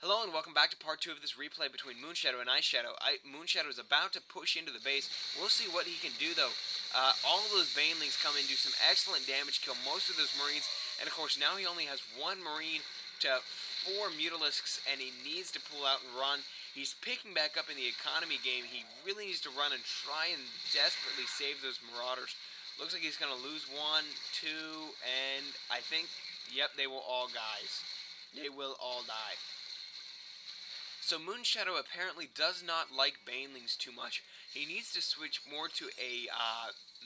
Hello and welcome back to part 2 of this replay between Moonshadow and Iceshadow. Moonshadow is about to push into the base. We'll see what he can do though. All of those Banelings come in, do some excellent damage, kill most of those Marines, and of course now he only has 1 Marine to 4 Mutalisks, and he needs to pull out and run. He's picking back up in the economy game. He really needs to run and try and desperately save those Marauders. Looks like he's going to lose 1, 2, and I think, yep, they will all guys. They will all die. So Moonshadow apparently does not like Banelings too much. He needs to switch more to a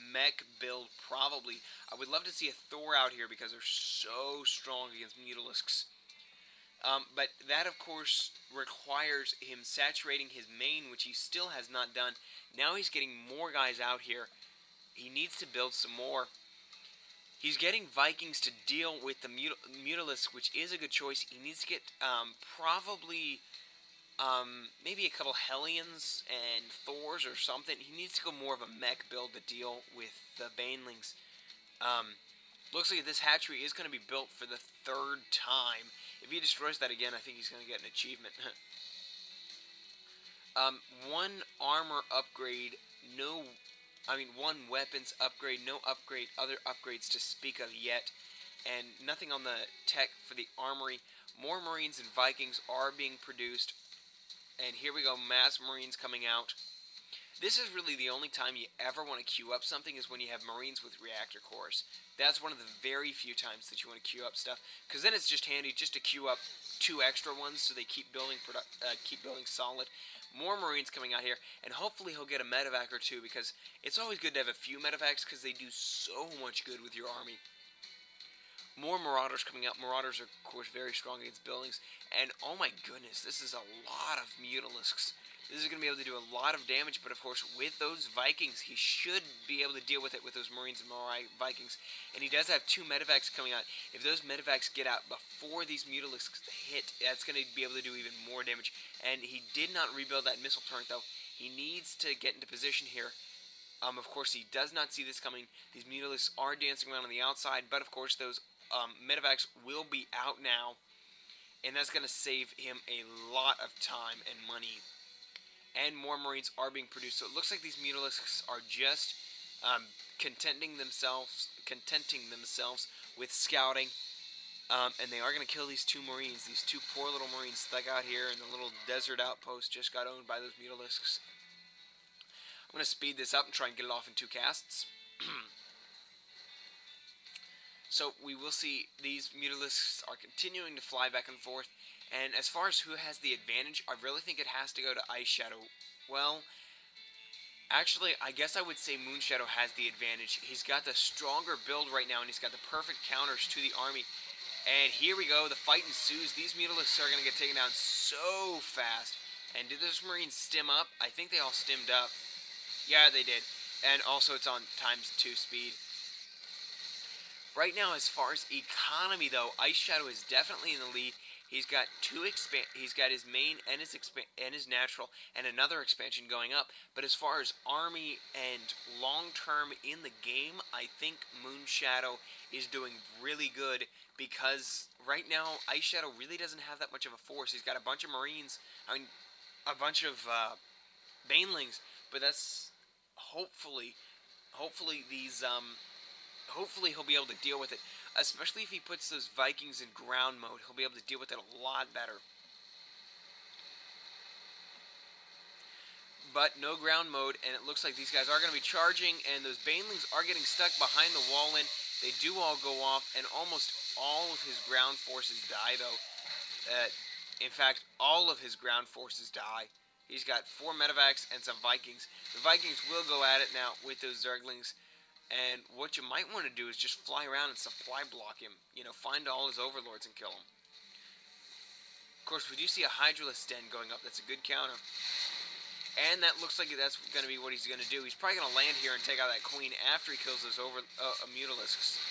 mech build, probably. I would love to see a Thor out here because they're so strong against Mutalisks. But that, of course, requires him saturating his main, which he still has not done. Now he's getting more guys out here. He needs to build some more. He's getting Vikings to deal with the Mutalisks, which is a good choice. He needs to get probably... maybe a couple Hellions and Thors or something. He needs to go more of a mech build to deal with the Banelings. Looks like this hatchery is going to be built for the 3rd time. If he destroys that again, I think he's going to get an achievement. 1 armor upgrade, one weapons upgrade, no other upgrades to speak of yet. And nothing on the tech for the armory. More Marines and Vikings are being produced. And here we go, mass Marines coming out. This is really the only time you ever want to queue up something is when you have Marines with reactor cores. That's one of the very few times that you want to queue up stuff, because then it's just handy just to queue up 2 extra ones so they keep building solid. More Marines coming out here, and hopefully he'll get a medevac or 2, because it's always good to have a few medevacs because they do so much good with your army. More Marauders coming out. Marauders are, of course, very strong against buildings. And, oh my goodness, this is a lot of Mutalisks. This is going to be able to do a lot of damage, but of course, with those Vikings, he should be able to deal with it with those Marines and Vikings. And he does have 2 medevacs coming out. If those medevacs get out before these Mutalisks hit, that's going to be able to do even more damage. And he did not rebuild that missile turret, though. He needs to get into position here. Of course, he does not see this coming. These Mutalisks are dancing around on the outside, but of course, those medevacs will be out now, and that's going to save him a lot of time and money. And more Marines are being produced, so it looks like these Mutalisks are just contenting themselves with scouting, and they are going to kill these 2 Marines, these 2 poor little Marines stuck out here in the little desert outpost just got owned by those Mutalisks. I'm going to speed this up and try and get it off in 2 casts. So we will see these Mutalisks are continuing to fly back and forth. And as far as who has the advantage, I really think it has to go to Iceshadow. Well, actually, I guess I would say Moonshadow has the advantage. He's got the stronger build right now, and he's got the perfect counters to the army. And here we go, the fight ensues. These Mutalisks are going to get taken down so fast. And did those Marines stim up? I think they all stimmed up. Yeah, they did. And also it's on ×2 speed. Right now, as far as economy, though, Iceshadow is definitely in the lead. He's got he's got his main and his natural, and another expansion going up. But as far as army and long-term in the game, I think Moonshadow is doing really good because right now Iceshadow really doesn't have that much of a force. He's got a bunch of Marines, a bunch of Banelings, but that's hopefully these Hopefully he'll be able to deal with it, especially if he puts those Vikings in ground mode. He'll be able to deal with it a lot better. But no ground mode, and it looks like these guys are going to be charging, and those Banelings are getting stuck behind the wall in. They do all go off, and almost all of his ground forces die, though. In fact, all of his ground forces die. He's got 4 medevacs and some Vikings. The Vikings will go at it now with those Zerglings. And what you might want to do is just fly around and supply block him. You know, find all his overlords and kill him. Of course, we do see a Hydralisk den going up. That's a good counter. And that looks like that's going to be what he's going to do. He's probably going to land here and take out that queen after he kills those Mutalisks.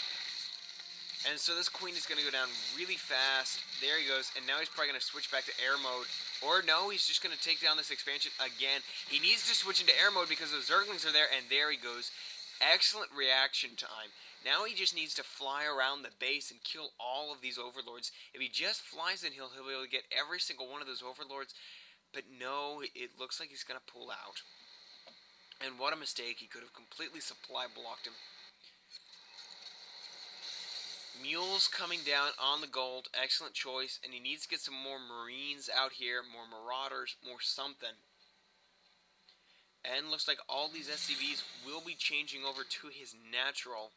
And so this queen is going to go down really fast. There he goes. And now he's probably going to switch back to air mode. Or no, he's just going to take down this expansion again. He needs to switch into air mode because those Zerglings are there. And there he goes. Excellent reaction time. Now he just needs to fly around the base and kill all of these overlords. If he just flies in, he'll be able to get every single one of those overlords. But no, it looks like he's going to pull out. And what a mistake. He could have completely supply blocked him. Mules coming down on the gold. Excellent choice. And he needs to get some more Marines out here. More Marauders. More something. And looks like all these SCVs will be changing over to his natural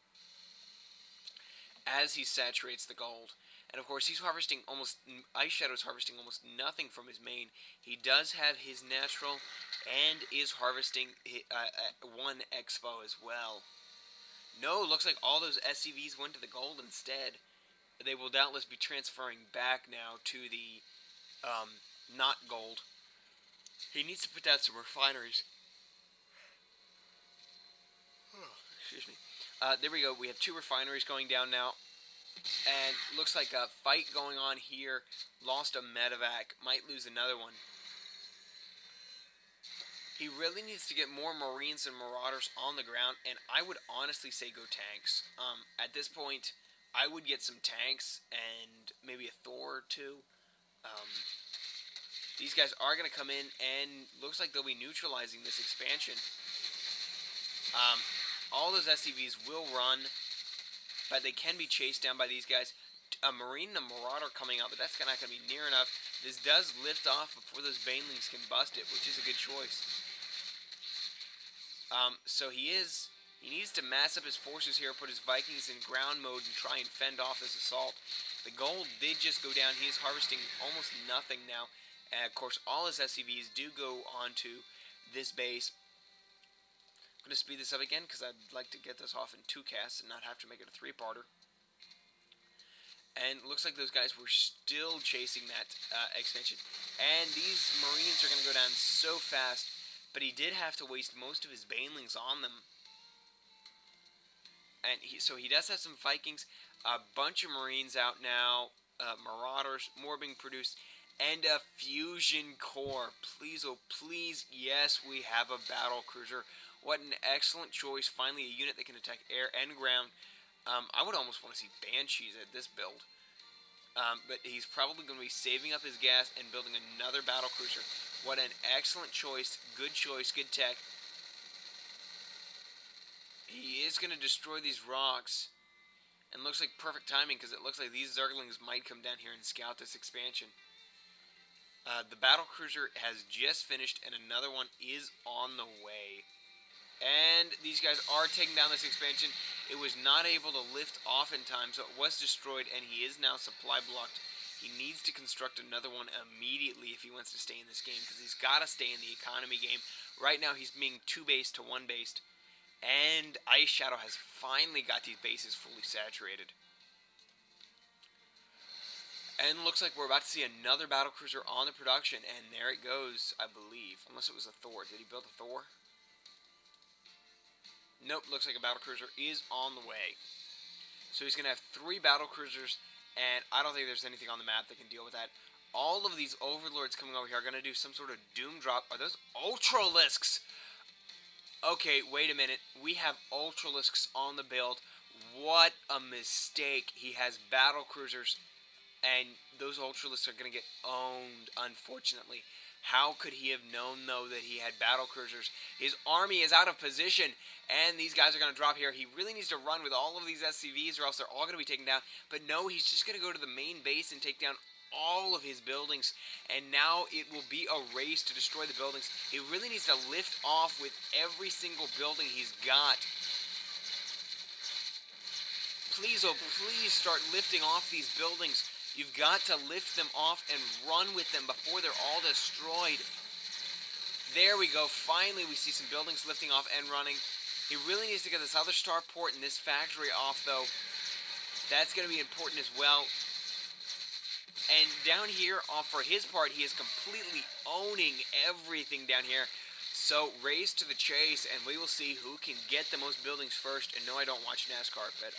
as he saturates the gold. And of course, he's harvesting almost, Iceshadow's harvesting almost nothing from his main. He does have his natural and is harvesting one Expo as well. No, looks like all those SCVs went to the gold instead. They will doubtless be transferring back now to the not gold. He needs to put down some refineries. Excuse me. There we go. We have 2 refineries going down now. And looks like a fight going on here. Lost a medevac. Might lose another one. He really needs to get more Marines and Marauders on the ground. And I would honestly say go tanks. At this point, I would get some tanks and maybe a Thor or 2. These guys are going to come in and looks like they'll be neutralizing this expansion. All those SCVs will run, but they can be chased down by these guys. A Marine and a Marauder coming up, but that's not going to be near enough. This does lift off before those Banelings can bust it, which is a good choice. So he needs to mass up his forces here, put his Vikings in ground mode, and try and fend off this assault. The gold did just go down. He is harvesting almost nothing now. And of course, all his SCVs do go onto this base. I'm going to speed this up again because I'd like to get this off in 2 casts and not have to make it a 3-parter. And it looks like those guys were still chasing that expansion. And these Marines are going to go down so fast, but he did have to waste most of his Banelings on them. And so he does have some Vikings, a bunch of Marines out now, Marauders, more being produced, and a Fusion Core. Please, oh please, yes, we have a battle cruiser. What an excellent choice. Finally, a unit that can attack air and ground. I would almost want to see Banshees at this build. But he's probably going to be saving up his gas and building another battlecruiser. What an excellent choice. Good choice. Good tech. He is going to destroy these rocks. And looks like perfect timing because it looks like these Zerglings might come down here and scout this expansion. The battlecruiser has just finished and another one is on the way. And these guys are taking down this expansion. It was not able to lift off in time, so it was destroyed, and he is now supply blocked. He needs to construct another one immediately if he wants to stay in this game, because he's got to stay in the economy game. Right now, he's being 2-based to 1-based, and Iceshadow has finally got these bases fully saturated. And looks like we're about to see another battlecruiser on the production, and there it goes, I believe. Unless it was a Thor. Did he build a Thor? Nope, looks like a battlecruiser is on the way. So he's going to have 3 battlecruisers, and I don't think there's anything on the map that can deal with that. All of these overlords coming over here are going to do some sort of doom drop. Are those Ultralisks? Okay, wait a minute. We have Ultralisks on the build. What a mistake. He has battlecruisers, and those Ultralisks are going to get owned, unfortunately. How could he have known, though, that he had battlecruisers? His army is out of position, and these guys are going to drop here. He really needs to run with all of these SCVs, or else they're all going to be taken down. But no, he's just going to go to the main base and take down all of his buildings. And now it will be a race to destroy the buildings. He really needs to lift off with every single building he's got. Please, oh please, start lifting off these buildings. You've got to lift them off and run with them before they're all destroyed. There we go. Finally, we see some buildings lifting off and running. He really needs to get this other starport and this factory off, though. That's going to be important as well. And down here, for his part, he is completely owning everything down here. So, race to the chase, and we will see who can get the most buildings first. And no, I don't watch NASCAR, but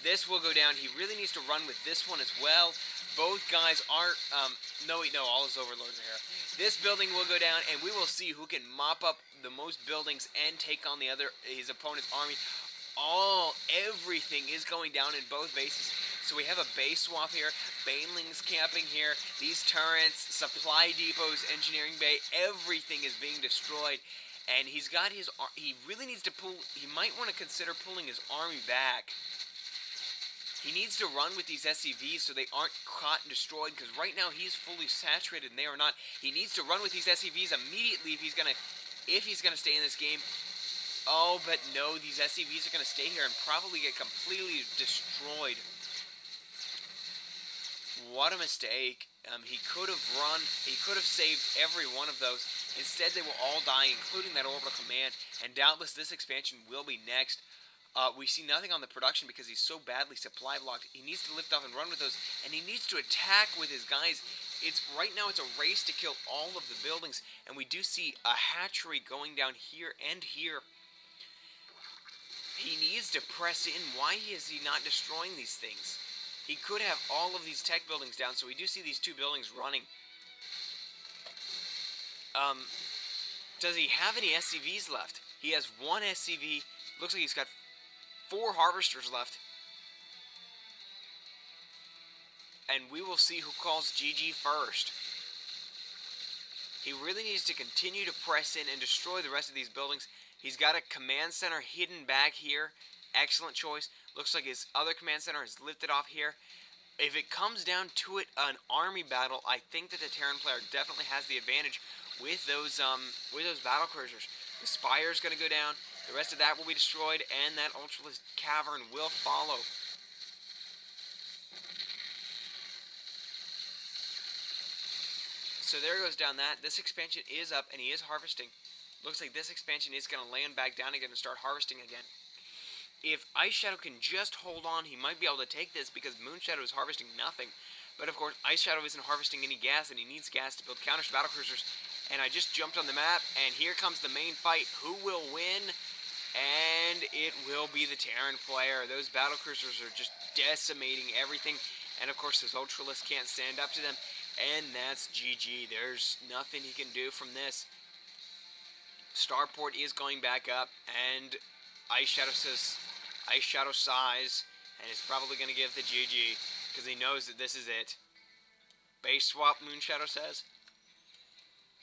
this will go down. He really needs to run with this one as well. Both guys aren't, no, all his overlords are here. This building will go down, and we will see who can mop up the most buildings and take on his opponent's army. Everything is going down in both bases. So we have a base swap here, banelings camping here, these turrets, supply depots, engineering bay, everything is being destroyed. And he really needs to he might want to consider pulling his army back. He needs to run with these SCVs so they aren't caught and destroyed, because right now he's fully saturated and they are not. He needs to run with these SCVs immediately if he's gonna stay in this game. Oh, but no, these SCVs are gonna stay here and probably get completely destroyed. What a mistake. He could have saved every one of those. Instead, they will all die, including that orbital command, and doubtless this expansion will be next. We see nothing on the production because he's so badly supply blocked. He needs to lift off and run with those, and he needs to attack with his guys. Right now it's a race to kill all of the buildings, and we do see a hatchery going down here and here. He needs to press in. Why is he not destroying these things? He could have all of these tech buildings down, so we do see these two buildings running. Does he have any SCVs left? He has one SCV. Looks like he's got 4 harvesters left. And we will see who calls GG first. He really needs to continue to press in and destroy the rest of these buildings. He's got a command center hidden back here. Excellent choice. Looks like his other command center is lifted off here. If it comes down to it, an army battle, I think that the Terran player definitely has the advantage with those battle cruisers. The Spire's going to go down. The rest of that will be destroyed, and that Ultralisk Cavern will follow. So there goes down that. This expansion is up, and he is harvesting. Looks like this expansion is going to land back down again and start harvesting again. If Iceshadow can just hold on, he might be able to take this because Moonshadow is harvesting nothing. But of course, Iceshadow isn't harvesting any gas, and he needs gas to build counters to battlecruisers. And I just jumped on the map, and here comes the main fight. Who will win? And it will be the Terran player. Those battlecruisers are just decimating everything. And of course, those Ultralisks can't stand up to them. And that's GG. There's nothing he can do from this. Starport is going back up, and Iceshadow sighs, and is probably going to give the GG, because he knows that this is it. Base swap, Moonshadow says.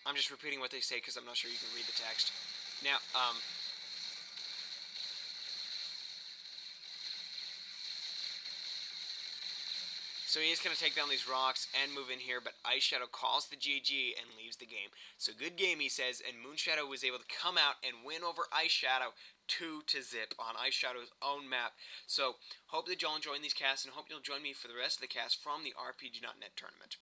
I'm just repeating what they say, because I'm not sure you can read the text. Now, so he is going to take down these rocks and move in here, but Iceshadow calls the GG and leaves the game. So good game, he says, and Moonshadow was able to come out and win over Iceshadow 2-0 on Iceshadow's own map. So hope that y'all enjoying these casts, and hope you'll join me for the rest of the cast from the RPG.net tournament.